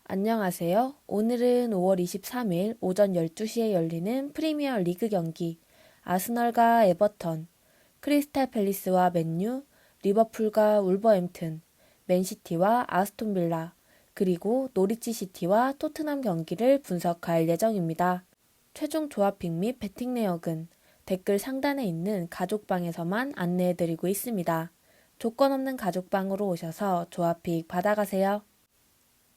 안녕하세요. 오늘은 5월 23일 오전 12시에 열리는 프리미어 리그 경기, 아스널과 에버턴, 크리스탈 팰리스와 맨유, 리버풀과 울버햄튼, 맨시티와 아스톤 빌라, 그리고 노리치 시티와 토트넘 경기를 분석할 예정입니다. 최종 조합픽 및 배팅 내역은 댓글 상단에 있는 가족방에서만 안내해드리고 있습니다. 조건 없는 가족방으로 오셔서 조합픽 받아가세요.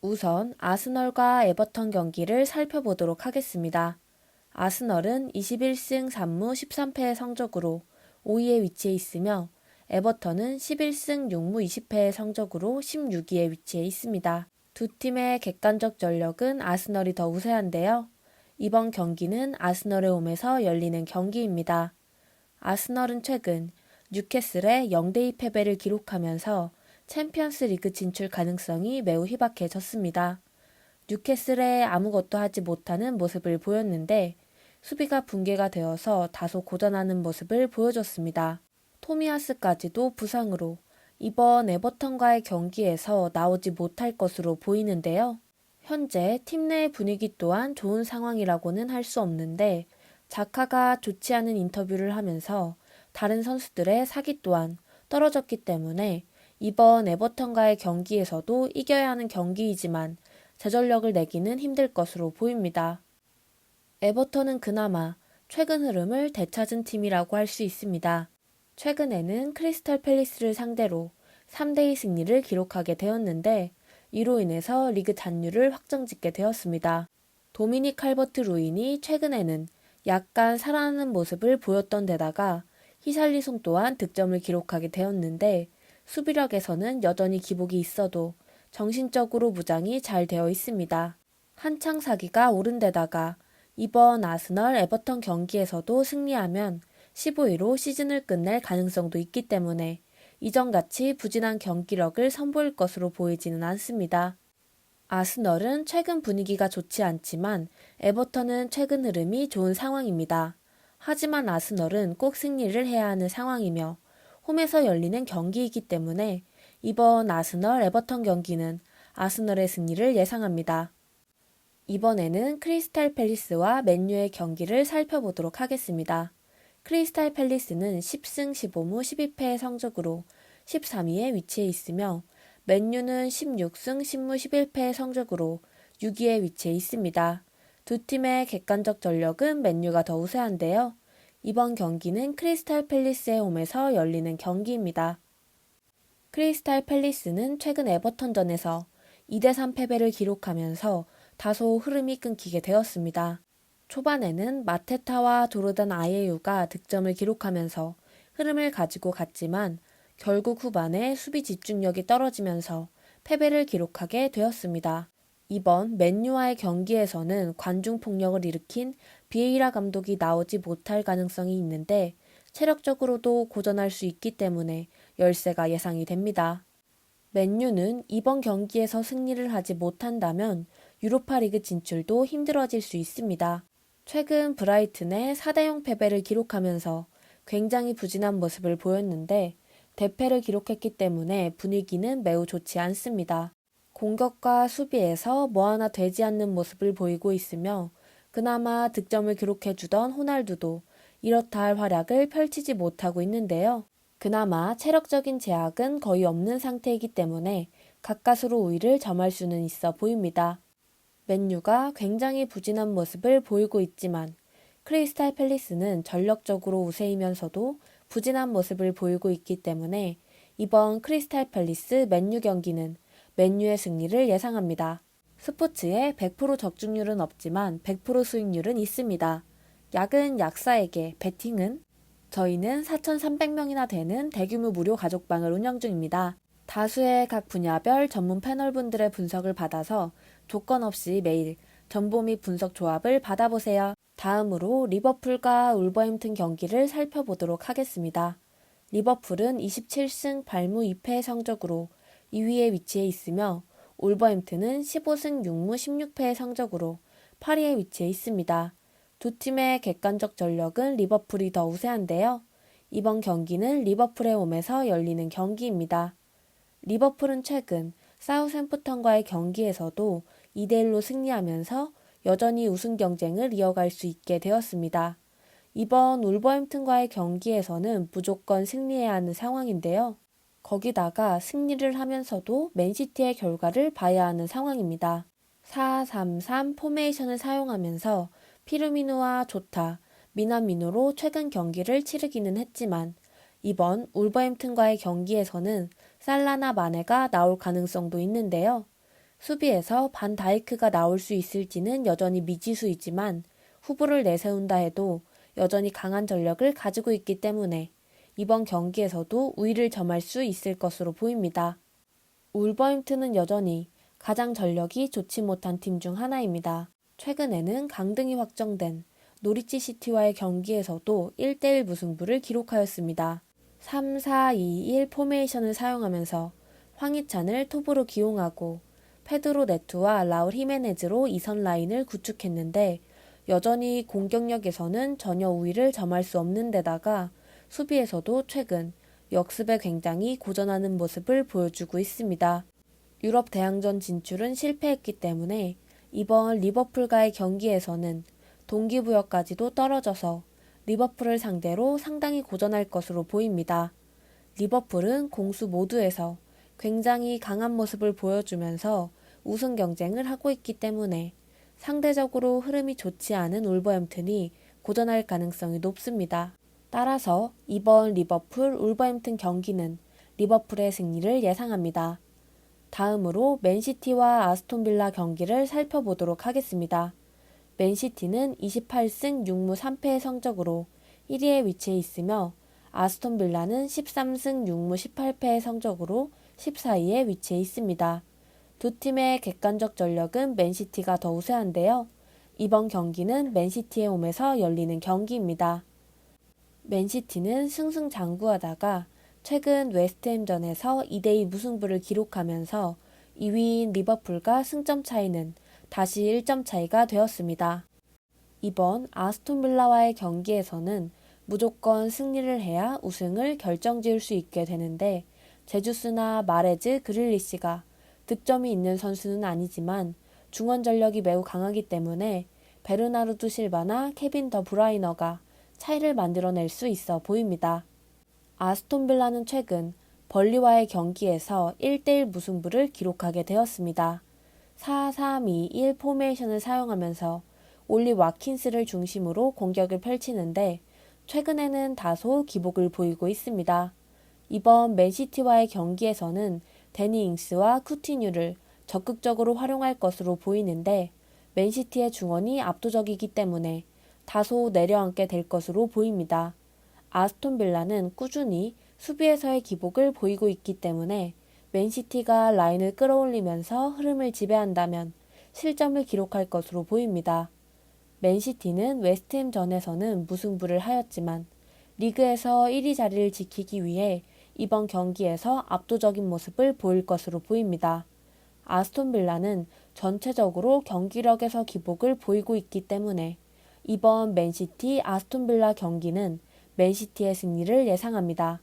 우선 아스널과 에버턴 경기를 살펴보도록 하겠습니다. 아스널은 21승 3무 13패의 성적으로 5위에 위치해 있으며 에버턴은 11승 6무 20패의 성적으로 16위에 위치해 있습니다. 두 팀의 객관적 전력은 아스널이 더 우세한데요. 이번 경기는 아스널의 홈에서 열리는 경기입니다. 아스널은 최근 뉴캐슬에 0대2 패배를 기록하면서 챔피언스 리그 진출 가능성이 매우 희박해졌습니다. 뉴캐슬에 아무것도 하지 못하는 모습을 보였는데 수비가 붕괴가 되어서 다소 고전하는 모습을 보여줬습니다. 토미야스까지도 부상으로 이번 에버턴과의 경기에서 나오지 못할 것으로 보이는데요. 현재 팀 내 분위기 또한 좋은 상황이라고는 할 수 없는데 자카가 좋지 않은 인터뷰를 하면서 다른 선수들의 사기 또한 떨어졌기 때문에 이번 에버턴과의 경기에서도 이겨야 하는 경기이지만 제전력을 내기는 힘들 것으로 보입니다. 에버턴은 그나마 최근 흐름을 되찾은 팀이라고 할 수 있습니다. 최근에는 크리스탈 팰리스를 상대로 3대2 승리를 기록하게 되었는데 이로 인해서 리그 잔류를 확정짓게 되었습니다. 도미닉 칼버트 루인이 최근에는 약간 살아나는 모습을 보였던 데다가 히샬리송 또한 득점을 기록하게 되었는데 수비력에서는 여전히 기복이 있어도 정신적으로 무장이 잘 되어 있습니다. 한창 사기가 오른 데다가 이번 아스널 에버턴 경기에서도 승리하면 15위로 시즌을 끝낼 가능성도 있기 때문에 이전같이 부진한 경기력을 선보일 것으로 보이지는 않습니다. 아스널은 최근 분위기가 좋지 않지만 에버턴은 최근 흐름이 좋은 상황입니다. 하지만 아스널은 꼭 승리를 해야 하는 상황이며 홈에서 열리는 경기이기 때문에 이번 아스널 에버턴 경기는 아스널의 승리를 예상합니다. 이번에는 크리스탈 팰리스와 맨유의 경기를 살펴보도록 하겠습니다. 크리스탈 팰리스는 10승 15무 12패의 성적으로 13위에 위치해 있으며 맨유는 16승 10무 11패의 성적으로 6위에 위치해 있습니다. 두 팀의 객관적 전력은 맨유가 더 우세한데요. 이번 경기는 크리스탈 팰리스의 홈에서 열리는 경기입니다. 크리스탈 팰리스는 최근 에버턴전에서 2대3 패배를 기록하면서 다소 흐름이 끊기게 되었습니다. 초반에는 마테타와 조르단 아예유가 득점을 기록하면서 흐름을 가지고 갔지만 결국 후반에 수비 집중력이 떨어지면서 패배를 기록하게 되었습니다. 이번 맨유와의 경기에서는 관중 폭력을 일으킨 비에이라 감독이 나오지 못할 가능성이 있는데 체력적으로도 고전할 수 있기 때문에 열세가 예상이 됩니다. 맨유는 이번 경기에서 승리를 하지 못한다면 유로파리그 진출도 힘들어질 수 있습니다. 최근 브라이튼의 4대0 패배를 기록하면서 굉장히 부진한 모습을 보였는데 대패를 기록했기 때문에 분위기는 매우 좋지 않습니다. 공격과 수비에서 뭐 하나 되지 않는 모습을 보이고 있으며 그나마 득점을 기록해주던 호날두도 이렇다 할 활약을 펼치지 못하고 있는데요. 그나마 체력적인 제약은 거의 없는 상태이기 때문에 가까스로 우위를 점할 수는 있어 보입니다. 맨유가 굉장히 부진한 모습을 보이고 있지만 크리스탈 팰리스는 전력적으로 우세이면서도 부진한 모습을 보이고 있기 때문에 이번 크리스탈 팰리스 맨유 경기는 맨유의 승리를 예상합니다. 스포츠에 100% 적중률은 없지만 100% 수익률은 있습니다. 약은 약사에게, 베팅은? 저희는 4,300명이나 되는 대규모 무료 가족방을 운영 중입니다. 다수의 각 분야별 전문 패널분들의 분석을 받아서 조건 없이 매일 정보 및 분석 조합을 받아보세요. 다음으로 리버풀과 울버햄튼 경기를 살펴보도록 하겠습니다. 리버풀은 27승 8무 2패의 성적으로 2위에 위치해 있으며 울버햄튼은 15승 6무 16패의 성적으로 8위에 위치해 있습니다. 두 팀의 객관적 전력은 리버풀이 더 우세한데요. 이번 경기는 리버풀의 홈에서 열리는 경기입니다. 리버풀은 최근 사우샘프턴과의 경기에서도 2대1로 승리하면서 여전히 우승 경쟁을 이어갈 수 있게 되었습니다. 이번 울버햄튼과의 경기에서는 무조건 승리해야 하는 상황인데요. 거기다가 승리를 하면서도 맨시티의 결과를 봐야 하는 상황입니다. 4-3-3 포메이션을 사용하면서 피르미누와 조타, 미나미노로 최근 경기를 치르기는 했지만 이번 울버햄튼과의 경기에서는 살라나 마네가 나올 가능성도 있는데요. 수비에서 반 다이크가 나올 수 있을지는 여전히 미지수이지만 후보를 내세운다 해도 여전히 강한 전력을 가지고 있기 때문에 이번 경기에서도 우위를 점할 수 있을 것으로 보입니다. 울버햄튼은 여전히 가장 전력이 좋지 못한 팀 중 하나입니다. 최근에는 강등이 확정된 노리치 시티와의 경기에서도 1대1 무승부를 기록하였습니다. 3-4-2-1 포메이션을 사용하면서 황희찬을 톱으로 기용하고 페드로 네투와 라울 히메네즈로 2선 라인을 구축했는데 여전히 공격력에서는 전혀 우위를 점할 수 없는 데다가 수비에서도 최근 역습에 굉장히 고전하는 모습을 보여주고 있습니다. 유럽 대항전 진출은 실패했기 때문에 이번 리버풀과의 경기에서는 동기부여까지도 떨어져서 리버풀을 상대로 상당히 고전할 것으로 보입니다. 리버풀은 공수 모두에서 굉장히 강한 모습을 보여주면서 우승 경쟁을 하고 있기 때문에 상대적으로 흐름이 좋지 않은 울버햄튼이 고전할 가능성이 높습니다. 따라서 이번 리버풀 울버햄튼 경기는 리버풀의 승리를 예상합니다. 다음으로 맨시티와 아스톤빌라 경기를 살펴보도록 하겠습니다. 맨시티는 28승 6무 3패의 성적으로 1위에 위치해 있으며 아스톤빌라는 13승 6무 18패의 성적으로 14위에 위치해 있습니다. 두 팀의 객관적 전력은 맨시티가 더 우세한데요. 이번 경기는 맨시티의 홈에서 열리는 경기입니다. 맨시티는 승승장구하다가 최근 웨스트햄전에서 2대2 무승부를 기록하면서 2위인 리버풀과 승점 차이는 다시 1점 차이가 되었습니다. 이번 아스톤빌라와의 경기에서는 무조건 승리를 해야 우승을 결정지을 수 있게 되는데 제주스나 마레즈, 그릴리시가 득점이 있는 선수는 아니지만 중원 전력이 매우 강하기 때문에 베르나르두 실바나 케빈 더 브라이너가 차이를 만들어낼 수 있어 보입니다. 아스톤빌라는 최근 벌리와의 경기에서 1대1 무승부를 기록하게 되었습니다. 4-3-2-1 포메이션을 사용하면서 올리 와킨스를 중심으로 공격을 펼치는데 최근에는 다소 기복을 보이고 있습니다. 이번 맨시티와의 경기에서는 데니 잉스와 쿠티뉴를 적극적으로 활용할 것으로 보이는데 맨시티의 중원이 압도적이기 때문에 다소 내려앉게 될 것으로 보입니다. 아스톤빌라는 꾸준히 수비에서의 기복을 보이고 있기 때문에 맨시티가 라인을 끌어올리면서 흐름을 지배한다면 실점을 기록할 것으로 보입니다. 맨시티는 웨스트햄전에서는 무승부를 하였지만 리그에서 1위 자리를 지키기 위해 이번 경기에서 압도적인 모습을 보일 것으로 보입니다. 아스톤빌라는 전체적으로 경기력에서 기복을 보이고 있기 때문에 이번 맨시티 아스톤빌라 경기는 맨시티의 승리를 예상합니다.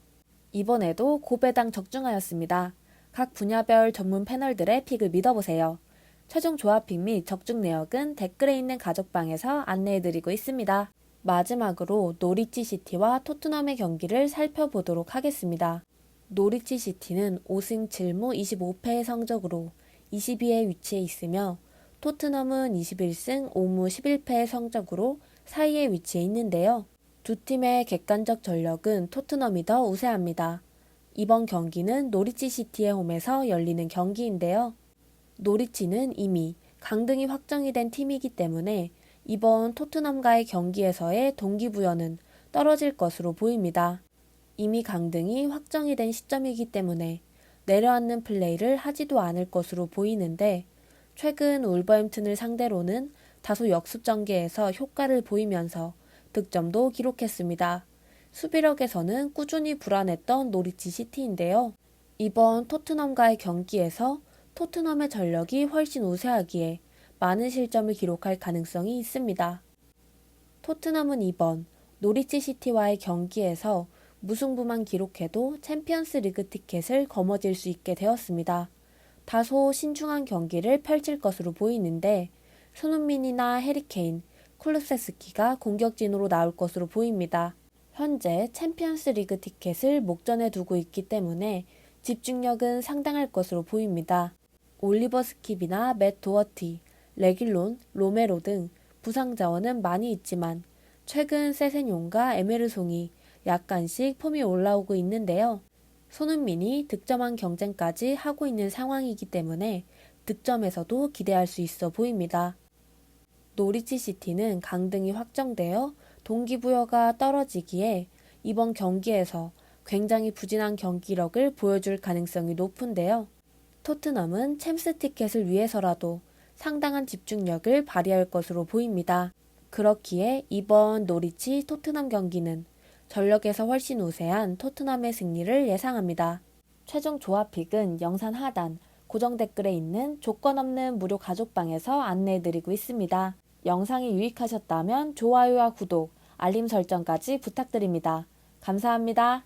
이번에도 고배당 적중하였습니다. 각 분야별 전문 패널들의 픽을 믿어보세요. 최종 조합픽 및 적중 내역은 댓글에 있는 가족방에서 안내해드리고 있습니다. 마지막으로 노리치 시티와 토트넘의 경기를 살펴보도록 하겠습니다. 노리치 시티는 5승 7무 25패의 성적으로 20위에 위치해 있으며 토트넘은 21승 5무 11패의 성적으로 4위에 위치해 있는데요. 두 팀의 객관적 전력은 토트넘이 더 우세합니다. 이번 경기는 노리치 시티의 홈에서 열리는 경기인데요. 노리치는 이미 강등이 확정이 된 팀이기 때문에 이번 토트넘과의 경기에서의 동기부여는 떨어질 것으로 보입니다. 이미 강등이 확정이 된 시점이기 때문에 내려앉는 플레이를 하지도 않을 것으로 보이는데 최근 울버햄튼을 상대로는 다소 역습 전개에서 효과를 보이면서 득점도 기록했습니다. 수비력에서는 꾸준히 불안했던 노리치 시티인데요. 이번 토트넘과의 경기에서 토트넘의 전력이 훨씬 우세하기에 많은 실점을 기록할 가능성이 있습니다. 토트넘은 이번 노리치 시티와의 경기에서 무승부만 기록해도 챔피언스 리그 티켓을 거머쥘 수 있게 되었습니다. 다소 신중한 경기를 펼칠 것으로 보이는데 손흥민이나 해리케인, 쿨루세스키가 공격진으로 나올 것으로 보입니다. 현재 챔피언스 리그 티켓을 목전에 두고 있기 때문에 집중력은 상당할 것으로 보입니다. 올리버 스킵이나 맷 도어티, 레길론, 로메로 등 부상 자원은 많이 있지만 최근 세세뇽과 에메르송이 약간씩 폼이 올라오고 있는데요. 손흥민이 득점왕 경쟁까지 하고 있는 상황이기 때문에 득점에서도 기대할 수 있어 보입니다. 노리치 시티는 강등이 확정되어 동기부여가 떨어지기에 이번 경기에서 굉장히 부진한 경기력을 보여줄 가능성이 높은데요. 토트넘은 챔스 티켓을 위해서라도 상당한 집중력을 발휘할 것으로 보입니다. 그렇기에 이번 노리치 토트넘 경기는 전력에서 훨씬 우세한 토트넘의 승리를 예상합니다. 최종 조합픽은 영상 하단 고정 댓글에 있는 조건 없는 무료 가족방에서 안내해드리고 있습니다. 영상이 유익하셨다면 좋아요와 구독, 알림 설정까지 부탁드립니다. 감사합니다.